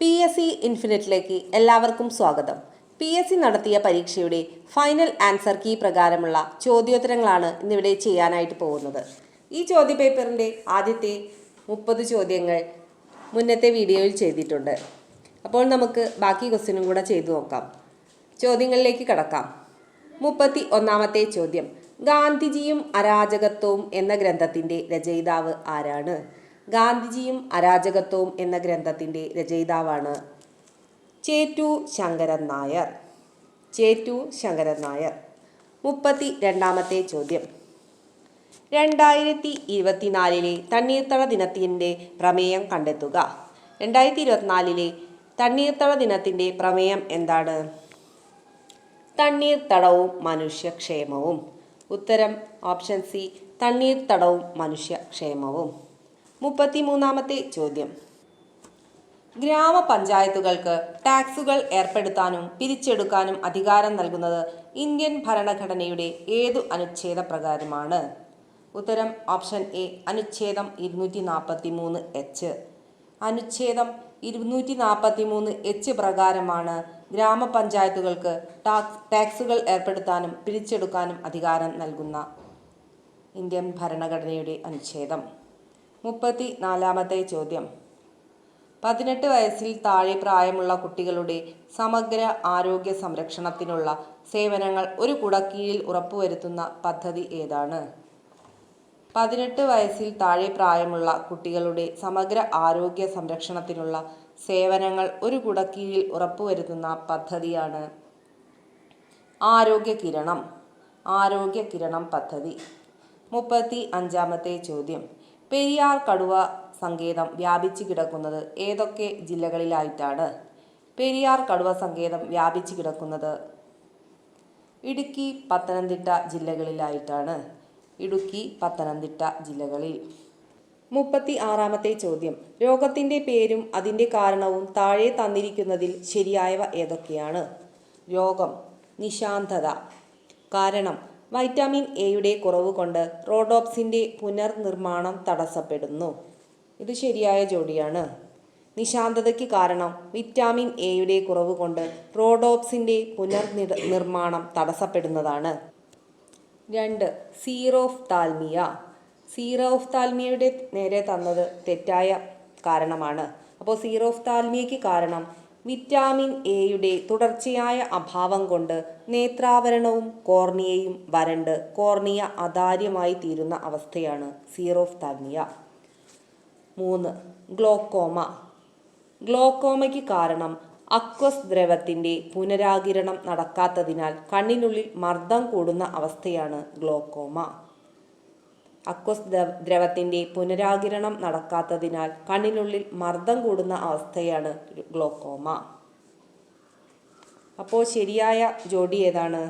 PSC ഇൻഫിനിറ്റിലേക്ക് എല്ലാവർക്കും സ്വാഗതം. PSC നടത്തിയ പരീക്ഷയുടെ ഫൈനൽ ആൻസർ കീ പ്രകാരമുള്ള ചോദ്യോത്തരങ്ങളാണ് ഇന്നിവിടെ ചെയ്യാനായിട്ട് പോകുന്നത്. ഈ ചോദ്യപേപ്പറിൻ്റെ ആദ്യത്തെ 30 ചോദ്യങ്ങൾ മുന്നത്തെ വീഡിയോയിൽ ചെയ്തിട്ടുണ്ട്. അപ്പോൾ നമുക്ക് ബാക്കി ക്വസ്റ്റ്യനും കൂടെ ചെയ്തു നോക്കാം. ചോദ്യങ്ങളിലേക്ക് കടക്കാം. 31ാമത്തെ ചോദ്യം, ഗാന്ധിജിയും അരാജകത്വവും എന്ന ഗ്രന്ഥത്തിൻ്റെ രചയിതാവ് ആരാണ്? ഗാന്ധിജിയും അരാജകത്വവും എന്ന ഗ്രന്ഥത്തിൻ്റെ രചയിതാവാണ് ചേറ്റു ശങ്കരൻ നായർ. ചേറ്റു ശങ്കരൻ നായർ. 32ാമത്തെ ചോദ്യം, 2024 തണ്ണീർത്തട ദിനത്തിൻ്റെ പ്രമേയം കണ്ടെത്തുക. 2024 തണ്ണീർത്തട ദിനത്തിൻ്റെ പ്രമേയം എന്താണ്? തണ്ണീർത്തടവും മനുഷ്യക്ഷേമവും. ഉത്തരം ഓപ്ഷൻ സി, തണ്ണീർത്തടവും മനുഷ്യക്ഷേമവും. 33ാമത്തെ ചോദ്യം, ഗ്രാമപഞ്ചായത്തുകൾക്ക് ടാക്സുകൾ ഏർപ്പെടുത്താനും പിരിച്ചെടുക്കാനും അധികാരം നൽകുന്നത് ഇന്ത്യൻ ഭരണഘടനയുടെ ഏതു അനുച്ഛേദ പ്രകാരമാണ്? ഉത്തരം ഓപ്ഷൻ എ, അനുച്ഛേദം 243H. അനുച്ഛേദം 243H പ്രകാരമാണ് ഗ്രാമപഞ്ചായത്തുകൾക്ക് ടാക്സുകൾ ഏർപ്പെടുത്താനും പിരിച്ചെടുക്കാനും അധികാരം നൽകുന്ന ഇന്ത്യൻ ഭരണഘടനയുടെ അനുച്ഛേദം. 34ാമത്തെ ചോദ്യം, 18 വയസ്സിൽ താഴെ പ്രായമുള്ള കുട്ടികളുടെ സമഗ്ര ആരോഗ്യ സംരക്ഷണത്തിനുള്ള സേവനങ്ങൾ ഒരു കുടക്കീഴിൽ ഉറപ്പുവരുത്തുന്ന പദ്ധതി ഏതാണ്? 18 വയസ്സിൽ താഴെ പ്രായമുള്ള കുട്ടികളുടെ സമഗ്ര ആരോഗ്യ സംരക്ഷണത്തിനുള്ള സേവനങ്ങൾ ഒരു കുടക്കീഴിൽ ഉറപ്പുവരുത്തുന്ന പദ്ധതിയാണ് ആരോഗ്യ കിരണം. ആരോഗ്യ കിരണം പദ്ധതി. 35ാമത്തെ ചോദ്യം, പെരിയാർ കടുവ സങ്കേതം വ്യാപിച്ചു കിടക്കുന്നത് ഏതൊക്കെ ജില്ലകളിലായിട്ടാണ്? പെരിയാർ കടുവ സങ്കേതം വ്യാപിച്ചു കിടക്കുന്നത് ഇടുക്കി, പത്തനംതിട്ട ജില്ലകളിലായിട്ടാണ്. ഇടുക്കി, പത്തനംതിട്ട ജില്ലകളിൽ. 36ാമത്തെ ചോദ്യം, രോഗത്തിൻ്റെ പേരും അതിൻ്റെ കാരണവും താഴെ തന്നിരിക്കുന്നതിൽ ശരിയായവ ഏതൊക്കെയാണ്? രോഗം നിശാന്തത. കാരണം വൈറ്റാമിൻ എയുടെ കുറവ് കൊണ്ട് റോഡോപ്സിൻ്റെ പുനർനിർമ്മാണം തടസ്സപ്പെടുന്നു. ഇത് ശരിയായ ജോഡിയാണ്. നിശാന്തതയ്ക്ക് കാരണം വിറ്റാമിൻ എയുടെ കുറവ് കൊണ്ട് റോഡോപ്സിൻ്റെ പുനർനിർമ്മാണം തടസ്സപ്പെടുന്നതാണ്. 2. സീറോഫ്താൽമിയ. സീറോഫ്താൽമിയയുടെ നേരെ തന്നത് തെറ്റായ കാരണമാണ്. അപ്പോൾ സീറോഫ്താൽമിയയ്ക്ക് കാരണം വിറ്റാമിൻ എയുടെ തുടർച്ചയായ അഭാവം കൊണ്ട് നേത്രാവരണവും കോർണിയയും വരണ്ട് കോർണിയ അതാര്യമായി തീരുന്ന അവസ്ഥയാണ് സീറോഫ്താൽമിയ. 3. ഗ്ലോക്കോമ. ഗ്ലോക്കോമയ്ക്ക് കാരണം അക്വസ് ദ്രവത്തിൻ്റെ പുനരാകിരണം നടക്കാത്തതിനാൽ കണ്ണിനുള്ളിൽ മർദ്ദം കൂടുന്ന അവസ്ഥയാണ് ഗ്ലോക്കോമ. അക്വസ് ദ്രവത്തിൻ്റെ പുനരാകിരണം നടക്കാത്തതിനാൽ കണ്ണിനുള്ളിൽ മർദ്ദം കൂടുന്ന അവസ്ഥയാണ് ഗ്ലോക്കോമ. അപ്പോൾ ശരിയായ ജോഡി ഏതാണ്?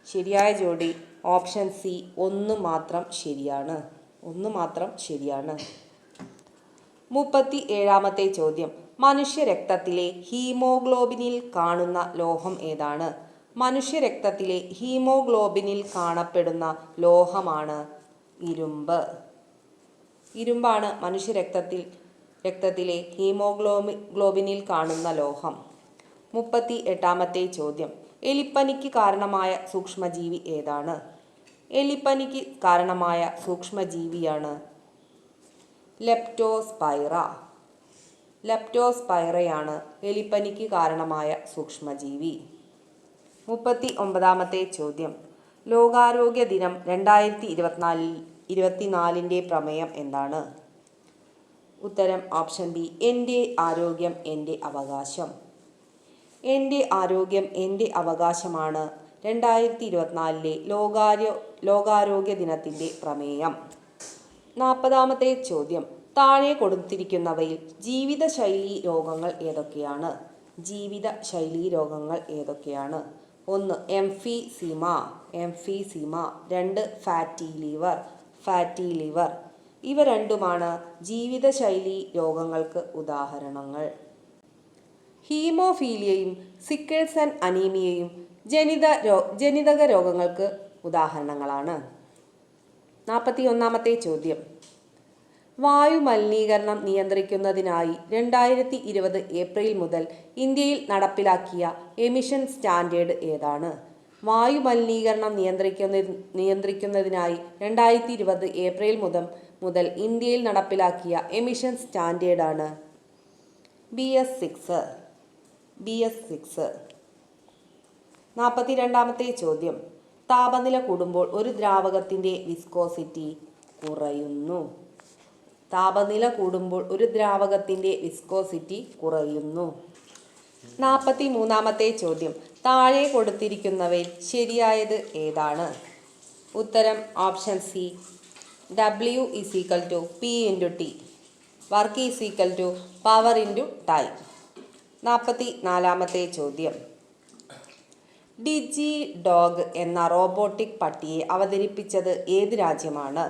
ശരിയായ ജോഡി ഓപ്ഷൻ സി, ഒന്ന് മാത്രം ശരിയാണ്. ഒന്ന് മാത്രം ശരിയാണ്. 37ാമത്തെ ചോദ്യം, മനുഷ്യരക്തത്തിലെ ഹീമോഗ്ലോബിനിൽ കാണുന്ന ലോഹം ഏതാണ്? മനുഷ്യരക്തത്തിലെ ഹീമോഗ്ലോബിനിൽ കാണപ്പെടുന്ന ലോഹമാണ് ഇരുമ്പ്. ഇരുമ്പാണ് രക്തത്തിലെ ഹീമോഗ്ലോബിനിൽ കാണുന്ന ലോഹം. 38ാമത്തെ ചോദ്യം, എലിപ്പനിക്ക് കാരണമായ സൂക്ഷ്മജീവി ഏതാണ്? എലിപ്പനിക്ക് കാരണമായ സൂക്ഷ്മജീവിയാണ് ലെപ്റ്റോസ്പൈറ. ലെപ്റ്റോസ്പൈറയാണ് എലിപ്പനിക്ക് കാരണമായ സൂക്ഷ്മജീവി. 39ാമത്തെ ചോദ്യം, ലോകാരോഗ്യ ദിനം 2024 പ്രമേയം എന്താണ്? ഉത്തരം ഓപ്ഷൻ ബി, എൻ്റെ ആരോഗ്യം എൻ്റെ അവകാശം. എൻ്റെ ആരോഗ്യം എൻ്റെ അവകാശമാണ് 2024 ലോകാരോഗ്യ ദിനത്തിൻ്റെ പ്രമേയം. 40ാമത്തെ ചോദ്യം, താഴെ കൊടുത്തിരിക്കുന്നവയിൽ ജീവിതശൈലീ രോഗങ്ങൾ ഏതൊക്കെയാണ്? ജീവിതശൈലീ രോഗങ്ങൾ ഏതൊക്കെയാണ്? 1. എംഫീസീമ. 2. Fatty liver. ഇവ രണ്ടുമാണ് ജീവിതശൈലീ രോഗങ്ങൾക്ക് ഉദാഹരണങ്ങൾ. ഹീമോഫീലിയയും സിക്കിൾസ് ആൻഡ് അനീമിയയും ജനിതക രോഗങ്ങൾക്ക് ഉദാഹരണങ്ങളാണ്. 41ാമത്തെ ചോദ്യം, വായു മലിനീകരണം നിയന്ത്രിക്കുന്നതിനായി 2020 ഏപ്രിൽ മുതൽ ഇന്ത്യയിൽ നടപ്പിലാക്കിയ എമിഷൻ സ്റ്റാൻഡേർഡ് ഏതാണ്? വായു മലിനീകരണം നിയന്ത്രിക്കുന്നതിനായി 2020 ഏപ്രിൽ മുതൽ ഇന്ത്യയിൽ നടപ്പിലാക്കിയ എമിഷൻ സ്റ്റാൻഡേർഡാണ് BS6. 42ാമത്തെ ചോദ്യം. താപനില കൂടുമ്പോൾ ഒരു ദ്രാവകത്തിൻ്റെ വിസ്കോസിറ്റി കുറയുന്നു. താപനില കൂടുമ്പോൾ ഒരു ദ്രാവകത്തിൻ്റെ വിസ്കോസിറ്റി കുറയുന്നു. 43ാമത്തെ ചോദ്യം. താഴെ കൊടുത്തിരിക്കുന്നവയിൽ ശരിയായത് ഏതാണ്? ഉത്തരം option C. W = P × T. Work = power × time. 44ാമത്തെ ചോദ്യം. DigiDog എന്ന റോബോട്ടിക് പട്ടിയെ അവതരിപ്പിച്ചത് ഏത് രാജ്യമാണ്?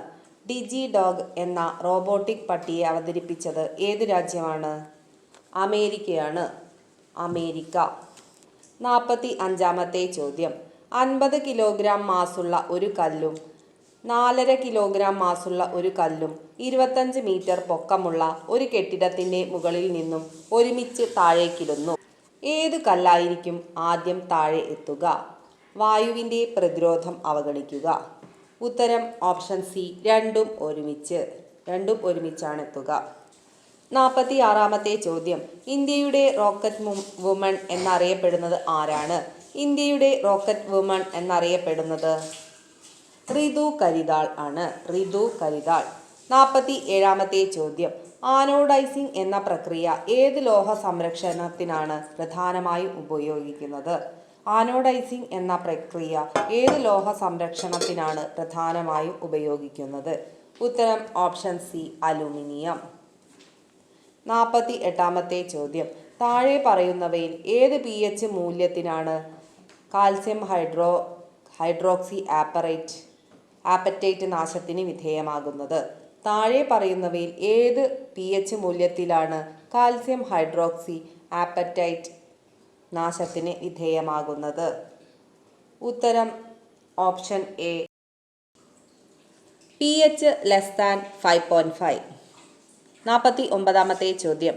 DigiDog എന്ന റോബോട്ടിക് പട്ടിയെ അവതരിപ്പിച്ചത് ഏത് രാജ്യമാണ്? അമേരിക്കയാണ്. അമേരിക്ക. 45ാമത്തെ ചോദ്യം. 50 കിലോഗ്രാം മാസുള്ള ഒരു കല്ലും 4.5 കിലോഗ്രാം മാസുള്ള ഒരു കല്ലും 25 മീറ്റർ പൊക്കമുള്ള ഒരു കെട്ടിടത്തിൻ്റെ മുകളിൽ നിന്നും ഒരുമിച്ച് താഴേക്കിടുന്നു. ഏത് കല്ലായിരിക്കും ആദ്യം താഴെ എത്തുക? വായുവിൻ്റെ പ്രതിരോധം അവഗണിക്കുക. ഉത്തരം ഓപ്ഷൻ സി. രണ്ടും ഒരുമിച്ചാണ് എത്തുക. 46ാമത്തെ ചോദ്യം. ഇന്ത്യയുടെ റോക്കറ്റ് വുമൺ എന്നറിയപ്പെടുന്നത് ആരാണ്? ഇന്ത്യയുടെ റോക്കറ്റ് വുമൺ എന്നറിയപ്പെടുന്നത് റിതു കരിതാൾ ആണ്. റിതു കരിതാൾ. 47ാമത്തെ ചോദ്യം. ആനോഡൈസിംഗ് എന്ന പ്രക്രിയ ഏത് ലോഹ സംരക്ഷണത്തിനാണ് പ്രധാനമായും ഉപയോഗിക്കുന്നത്? ആനോഡൈസിംഗ് എന്ന പ്രക്രിയ ഏത് ലോഹ സംരക്ഷണത്തിനാണ് പ്രധാനമായും ഉപയോഗിക്കുന്നത്? ഉത്തരം ഓപ്ഷൻ സി. അലുമിനിയം. 48ാമത്തെ ചോദ്യം. താഴെ പറയുന്നവയിൽ ഏത് pH മൂല്യത്തിനാണ് കാൽസ്യം ഹൈഡ്രോക്സി ആപ്പറ്റൈറ്റ് നാശത്തിന് വിധേയമാകുന്നത്? താഴെ പറയുന്നവയിൽ ഏത് pH മൂല്യത്തിലാണ് കാൽസ്യം ഹൈഡ്രോക്സി ആപ്പറ്റൈറ്റ് നാശത്തിന് വിധേയമാകുന്നത്? ഉത്തരം ഓപ്ഷൻ എ. pH <5.5. 49ാമത്തെ ചോദ്യം.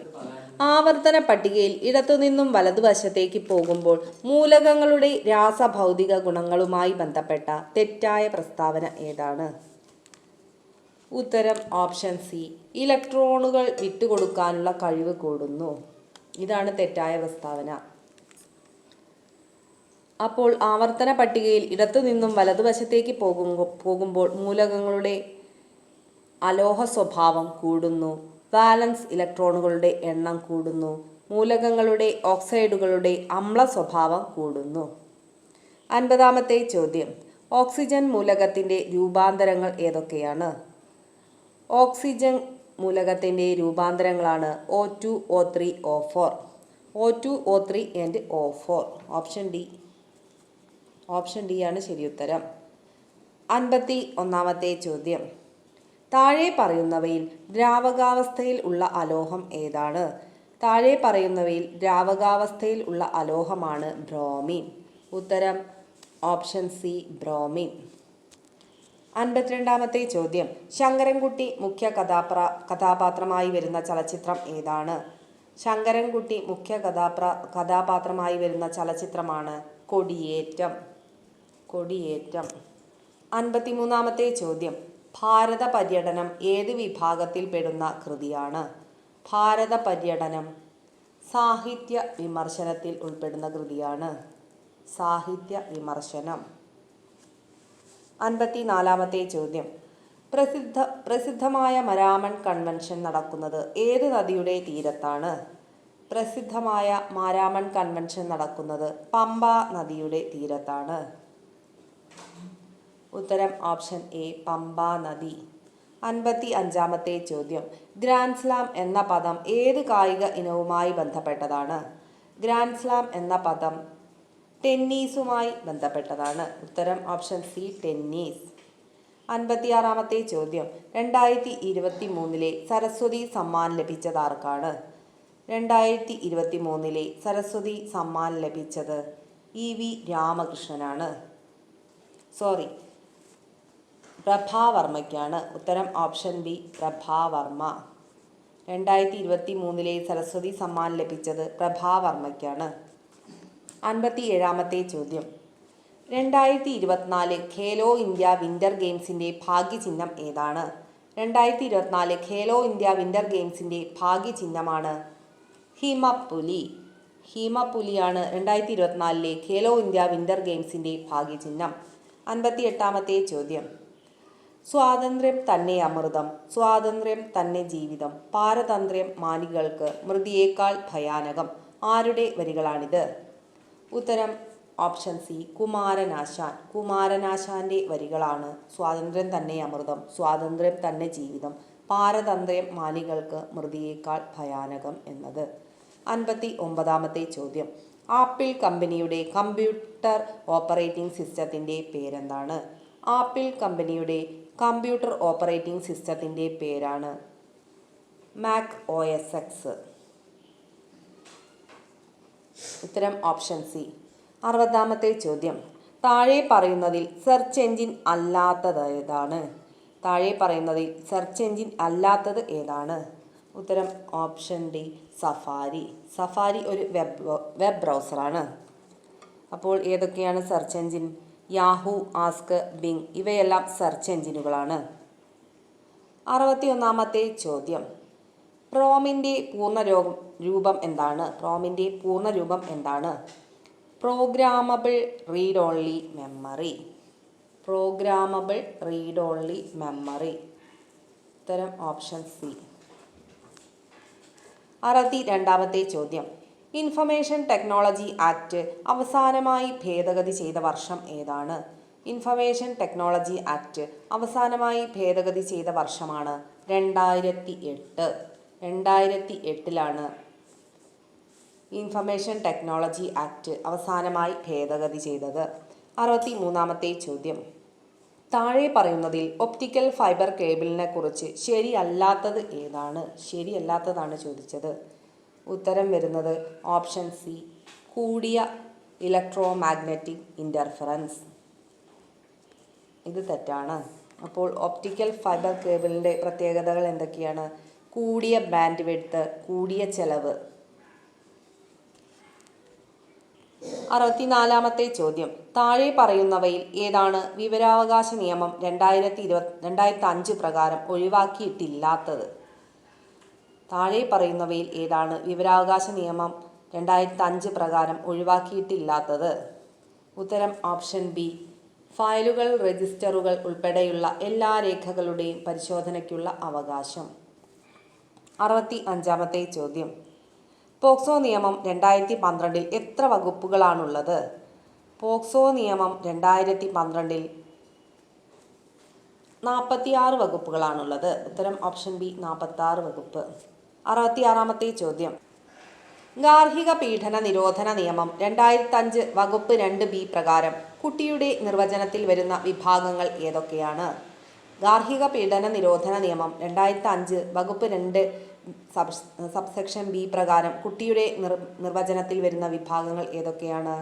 ആവർത്തന പട്ടികയിൽ ഇടത്തുനിന്നും വലതുവശത്തേക്ക് പോകുമ്പോൾ മൂലകങ്ങളുടെ രാസഭൗതിക ഗുണങ്ങളുമായി ബന്ധപ്പെട്ട തെറ്റായ പ്രസ്താവന ഏതാണ്? ഉത്തരം ഓപ്ഷൻ സി. ഇലക്ട്രോണുകൾ വിട്ടുകൊടുക്കാനുള്ള കഴിവ് കൂടുന്നു. ഇതാണ് തെറ്റായ പ്രസ്താവന. അപ്പോൾ ആവർത്തന പട്ടികയിൽ ഇടത്തുനിന്നും വലതുവശത്തേക്ക് പോകുമ്പോൾ മൂലകങ്ങളുടെ അലോഹ സ്വഭാവം കൂടുന്നു. വാലൻസ് ഇലക്ട്രോണുകളുടെ എണ്ണം കൂടുന്നു. മൂലകങ്ങളുടെ ഓക്സൈഡുകളുടെ അമ്ല സ്വഭാവം കൂടുന്നു. 50ാമത്തെ ചോദ്യം. ഓക്സിജൻ മൂലകത്തിൻ്റെ രൂപാന്തരങ്ങൾ ഏതൊക്കെയാണ്? ഓക്സിജൻ മൂലകത്തിൻ്റെ രൂപാന്തരങ്ങളാണ് O2, O3, O4. O2, O3 and O4. Option D ആണ് ശരിയുത്തരം. 51ാമത്തെ ചോദ്യം. താഴെ പറയുന്നവയിൽ ദ്രാവകാവസ്ഥയിൽ ഉള്ള അലോഹം ഏതാണ്? താഴെ പറയുന്നവയിൽ ദ്രാവകാവസ്ഥയിൽ ഉള്ള അലോഹമാണ് ബ്രോമിൻ. ഉത്തരം ഓപ്ഷൻ സി. ബ്രോമിൻ. 52ാമത്തെ ചോദ്യം. ശങ്കരൻകുട്ടി മുഖ്യ കഥാപാത്രമായി വരുന്ന ചലച്ചിത്രം ഏതാണ്? ശങ്കരൻകുട്ടി മുഖ്യ കഥാപാത്രമായി വരുന്ന ചലച്ചിത്രമാണ് കൊടിയേറ്റം. 53ാമത്തെ ചോദ്യം. ഭാരത പര്യടനം ഏത് വിഭാഗത്തിൽ പെടുന്ന കൃതിയാണ്? ഭാരത പര്യടനം സാഹിത്യ വിമർശനത്തിൽ ഉൾപ്പെടുന്ന കൃതിയാണ്. സാഹിത്യ വിമർശനം. 54ാമത്തെ ചോദ്യം. പ്രസിദ്ധമായ മാരാമൺ കൺവെൻഷൻ നടക്കുന്നത് ഏത് നദിയുടെ തീരത്താണ്? പ്രസിദ്ധമായ മാരാമൺ കൺവെൻഷൻ നടക്കുന്നത് പമ്പ നദിയുടെ തീരത്താണ്. ഉത്തരം ഓപ്ഷൻ എ. പമ്പ നദി. 55ാമത്തെ ചോദ്യം. ഗ്രാൻഡ് സ്ലാം എന്ന പദം ഏത് കായിക ഇനവുമായി ബന്ധപ്പെട്ടതാണ്? ഗ്രാൻഡ് സ്ലാം എന്ന പദം ടെന്നീസുമായി ബന്ധപ്പെട്ടതാണ്. ഉത്തരം ഓപ്ഷൻ സി. ടെന്നീസ്. 56ാമത്തെ ചോദ്യം. 2023 സരസ്വതി സമ്മാൻ ലഭിച്ചതാർക്കാണ്? 2023 സരസ്വതി സമ്മാൻ ലഭിച്ചത് EV രാമകൃഷ്ണനാണ്. പ്രഭാവർമ്മയ്ക്കാണ്. ഉത്തരം ഓപ്ഷൻ ബി പ്രഭാവർമ്മ. 2023 സരസ്വതി സമ്മാൻ ലഭിച്ചത് പ്രഭാവർമ്മയ്ക്കാണ്. 57-ാമത്തെ ചോദ്യം. 2024 ഖേലോ ഇന്ത്യ വിന്റർ ഗെയിംസിന്റെ ഭാഗ്യചിഹ്നം ഏതാണ്? 2024 ഖേലോ ഇന്ത്യ വിന്റർ ഗെയിംസിന്റെ ഭാഗ്യചിഹ്നമാണ് ഹിമപ്പുലി. ഹിമപ്പുലിയാണ് 2024 ഖേലോ ഇന്ത്യ വിന്റർ ഗെയിംസിന്റെ ഭാഗ്യചിഹ്നം. 58-ാമത്തെ ചോദ്യം. സ്വാതന്ത്ര്യം തന്നെ അമൃതം, സ്വാതന്ത്ര്യം തന്നെ ജീവിതം, പാരതന്ത്ര്യം മാനികൾക്ക് മൃതിയേക്കാൾ ഭയാനകം. ആരുടെ വരികളാണിത്? ഉത്തരം ഓപ്ഷൻ സി കുമാരനാശാൻ. കുമാരനാശാന്റെ വരികളാണ് സ്വാതന്ത്ര്യം തന്നെ അമൃതം, സ്വാതന്ത്ര്യം തന്നെ ജീവിതം, പാരതന്ത്ര്യം മാനികൾക്ക് മൃതിയേക്കാൾ ഭയാനകം എന്നത്. 59-ാമത്തെ ചോദ്യം. ആപ്പിൾ കമ്പനിയുടെ കമ്പ്യൂട്ടർ ഓപ്പറേറ്റിംഗ് സിസ്റ്റത്തിന്റെ പേരെന്താണ്? ആപ്പിൾ കമ്പനിയുടെ കമ്പ്യൂട്ടർ ഓപ്പറേറ്റിംഗ് സിസ്റ്റത്തിന്റെ പേരാണ് മാക് OS X. ഉത്തരം ഓപ്ഷൻ സി. 60-ാമത്തെ ചോദ്യം. താഴെ പറയുന്നതിൽ സെർച്ച് എഞ്ചിൻ അല്ലാത്തത് ഏതാണ്? താഴെ പറയുന്നതിൽ സെർച്ച് എഞ്ചിൻ അല്ലാത്തത് ഏതാണ്? ഉത്തരം ഓപ്ഷൻ ഡി സഫാരി. സഫാരി ഒരു വെബ് ബ്രൗസറാണ്. അപ്പോൾ ഏതൊക്കെയാണ് സെർച്ച് എഞ്ചിൻ? യാഹൂ, ആസ്ക്, ബിങ് ഇവയെല്ലാം സെർച്ച് എഞ്ചിനുകളാണ്. 61-ാമത്തെ ചോദ്യം. പ്രോമിൻ്റെ പൂർണ്ണരൂപം എന്താണ്? പ്രോമിൻ്റെ പൂർണ്ണരൂപം എന്താണ്? Programmable read only memory. Programmable read only memory. ഉത്തരം ഓപ്ഷൻ സി. 62-ാമത്തെ ചോദ്യം. ഇൻഫർമേഷൻ ടെക്നോളജി ആക്ട് അവസാനമായി ഭേദഗതി ചെയ്ത വർഷം ഏതാണ്? ഇൻഫർമേഷൻ ടെക്നോളജി ആക്ട് അവസാനമായി ഭേദഗതി ചെയ്ത വർഷമാണ് 2008. 2008 ഇൻഫർമേഷൻ ടെക്നോളജി ആക്ട് അവസാനമായി ഭേദഗതി ചെയ്തത്. 63-ാമത്തെ ചോദ്യം. താഴെ പറയുന്നതിൽ ഒപ്റ്റിക്കൽ ഫൈബർ കേബിളിനെ കുറിച്ച് ശരിയല്ലാത്തത് ഏതാണ്? ശരിയല്ലാത്തതാണ് ചോദിച്ചത്. ഉത്തരം വരുന്നത് ഓപ്ഷൻ സി കൂടിയ ഇലക്ട്രോമാഗ്നറ്റിക് ഇൻ്റർഫറൻസ്. ഇത് തെറ്റാണ്. അപ്പോൾ ഒപ്റ്റിക്കൽ ഫൈബർ കേബിളിൻ്റെ പ്രത്യേകതകൾ എന്തൊക്കെയാണ്? കൂടിയ ബാൻഡ് വിഡ്ത്ത്, കൂടിയ ചെലവ്. 64-ാമത്തെ ചോദ്യം. താഴെ പറയുന്നവയിൽ ഏതാണ് വിവരാവകാശ നിയമം 2005 പ്രകാരം ഒഴിവാക്കിയിട്ടില്ലാത്തത്? താഴെ പറയുന്നവയിൽ ഏതാണ് വിവരാവകാശ നിയമം 2005 പ്രകാരം ഒഴിവാക്കിയിട്ടില്ലാത്തത്? ഉത്തരം ഓപ്ഷൻ ബി ഫയലുകൾ, രജിസ്റ്ററുകൾ ഉൾപ്പെടെയുള്ള എല്ലാ രേഖകളുടെയും പരിശോധനയ്ക്കുള്ള അവകാശം. 65-ാമത്തെ ചോദ്യം. പോക്സോ നിയമം 2012 എത്ര വകുപ്പുകളാണുള്ളത്? പോക്സോ നിയമം 2012 46 വകുപ്പുകളാണുള്ളത്. ഉത്തരം ഓപ്ഷൻ ബി 46 വകുപ്പ്. 66-ാമത്തെ ചോദ്യം. ഗാർഹിക പീഡന നിരോധന നിയമം 2005 വകുപ്പ് 2B പ്രകാരം കുട്ടിയുടെ നിർവചനത്തിൽ വരുന്ന വിഭാഗങ്ങൾ ഏതൊക്കെയാണ്? ഗാർഹിക പീഡന നിരോധന നിയമം 2005 വകുപ്പ് 2 സബ്സെക്ഷൻ ബി പ്രകാരം കുട്ടിയുടെ നിർവചനത്തിൽ വരുന്ന വിഭാഗങ്ങൾ ഏതൊക്കെയാണ്?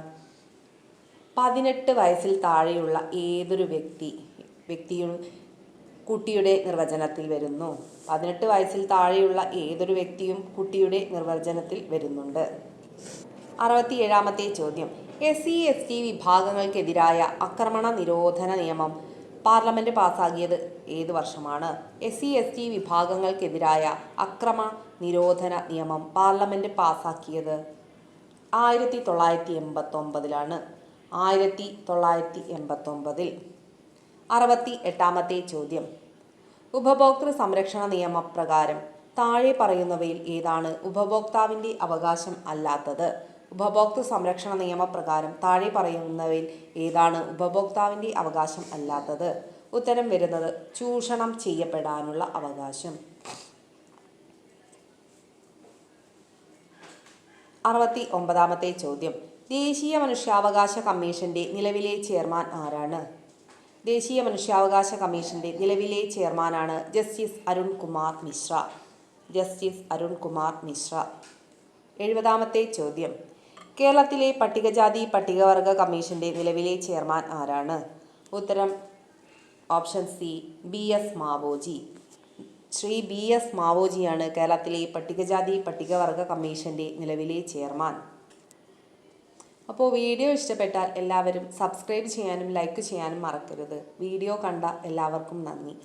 18 വയസ്സിൽ താഴെയുള്ള ഏതൊരു വ്യക്തിയും കുട്ടിയുടെ നിർവചനത്തിൽ വരുന്നു. 18 വയസ്സിൽ താഴെയുള്ള ഏതൊരു വ്യക്തിയും കുട്ടിയുടെ നിർവചനത്തിൽ വരുന്നുണ്ട്. 67-ാമത്തെ ചോദ്യം. SC/ST വിഭാഗങ്ങൾക്കെതിരായ ആക്രമണ നിരോധന നിയമം പാർലമെന്റ് പാസാക്കിയത് ഏത് വർഷമാണ്? SC/ST വിഭാഗങ്ങൾക്കെതിരായ അക്രമ നിരോധന നിയമം പാർലമെന്റ് പാസാക്കിയത് 1989. 1989. 68-ാമത്തെ ചോദ്യം. ഉപഭോക്തൃ സംരക്ഷണ നിയമപ്രകാരം താഴെ പറയുന്നവയിൽ ഏതാണ് ഉപഭോക്താവിൻ്റെ അവകാശം അല്ലാത്തത്? ഉപഭോക്തൃ സംരക്ഷണ നിയമപ്രകാരം താഴെ പറയുന്നവയിൽ ഏതാണ് ഉപഭോക്താവിൻ്റെ അവകാശം അല്ലാത്തത്? ഉത്തരം വരുന്നത് ചൂഷണം ചെയ്യപ്പെടാനുള്ള അവകാശം. 69-ാമത്തെ ചോദ്യം. ദേശീയ മനുഷ്യാവകാശ കമ്മീഷന്റെ നിലവിലെ ചെയർമാൻ ആരാണ്? ദേശീയ മനുഷ്യാവകാശ കമ്മീഷന്റെ നിലവിലെ ചെയർമാനാണ് ജസ്റ്റിസ് അരുൺ കുമാർ മിശ്ര. ജസ്റ്റിസ് അരുൺ കുമാർ മിശ്ര. 70-ാമത്തെ ചോദ്യം. കേരളത്തിലെ പട്ടികജാതി പട്ടികവർഗ കമ്മീഷന്റെ നിലവിലെ ചെയർമാൻ ആരാണ്? ഉത്തരം option C BS Maoji. Shri BS മാവോജിയാണ് കേരളത്തിലെ പട്ടികജാതി പട്ടികവർഗ കമ്മീഷൻ്റെ നിലവിലെ ചെയർമാൻ. അപ്പോൾ വീഡിയോ ഇഷ്ടപ്പെട്ടാൽ എല്ലാവരും സബ്സ്ക്രൈബ് ചെയ്യാനും ലൈക്ക് ചെയ്യാനും മറക്കരുത്. വീഡിയോ കണ്ട എല്ലാവർക്കും നന്ദി.